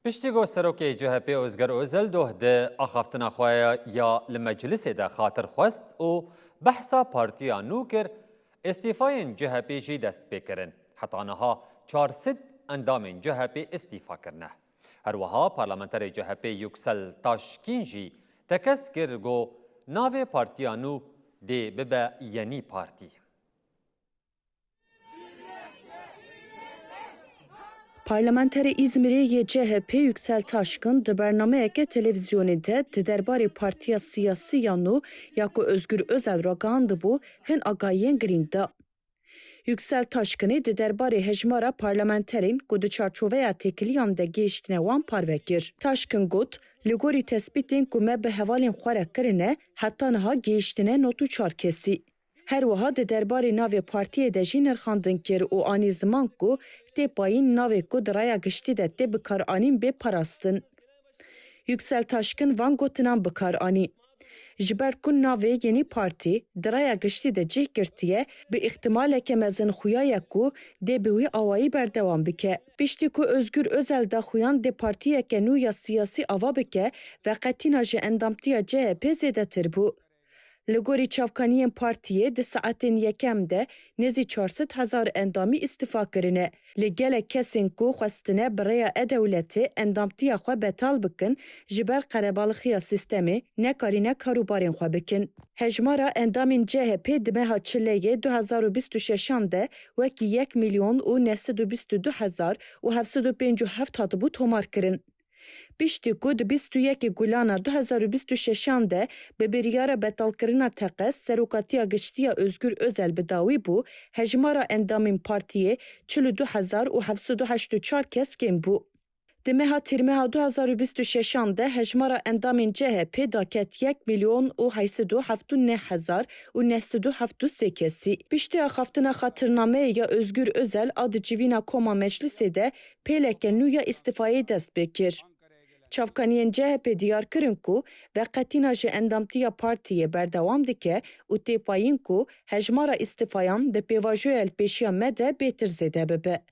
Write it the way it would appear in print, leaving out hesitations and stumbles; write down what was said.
پشتیگو سروکی CHP ازگر اوزل دوه ده اخافتنا خوایا یا لمجلس ده خاطر خواست و بحثا پارتیا نو کر استیفاین CHP جی دست بکرن حتی آنها 400 اندام CHP استیفا کرنه. هروها پارلمانتر CHP یکسل تاشکین جی تکس کرگو ناو پارتیا نو ده ببا یعنی پارتی. Parlamenter İzmir'e CHP Yüksel Taşkın di bernameyeke televizyonê de di derbarê Partiya Siyasî ya nû ya ku Özgür Özel ra gihandibû hin agahiyên girîng da. Yüksel Taşkınê di derbarê hejmara parlamenterên ku di çarçoveya têkiliyan de gêiştine wan parve kir. Taşkın got, li gorî tespîtên ku me bi hevalên xwe re kirine heta niha gêiştine notu çar kesî. Her wiha di derbarê navê partiyê de jî nirxandin kir û anî ziman ku tê payîn navê ku di raya giştî de tê bikaranîn bê parastin. Yüksel Taşkın van gotinan bikaranî. Ji ber ku navê Yeni Partî di raya giştî de cih girtiye bi îhtimaleke mezin xuya ye ku dê bi wî awayî berdewam bike. Piştî ku Özgür Özel da xuyan dê partiyeke nû ya siyasî ava bike ve qetîna ji endamtiya CHP zêdetir bû. Li gorî çavkaniyên partiyê di saetên yekem de nêzî 400,000 endamî îstîfa kirine. Li gelek kesên ku xwestine bi rêya e-dewletê endamtiya xwe betal bikin ji ber qerebalixiya sîstemê nekarîne karûbarên xwe bikin. Hejmara endamên CHP di meha çileyê 2026 de wekî 1.922.757 hatibû tomar kirin. Piştî ku di 21 Gulana 2026 de bi biryara betalkirina teqes serokatiya giştiya Özgür Özel bi dawî bû, hejmara endamên partiyê 42,784 kes kêm bû. Di meha tîrmeha 2026 de hejmara endamên CHP da ket 1.879,973 kesî. Piştî axaftina xatirnameyê ya Özgür Özel a di civîna Koma Meclisê de pêleke nû ya îstîfayê dest pê kir. Çavkaniyên CHP diyar kirin ku veqetîna ji endamtiya partiyê berdewam dike û tê payîn ku hejmara îstîfayan di pêvajoya pêşiya me de bêtir zêde bibe.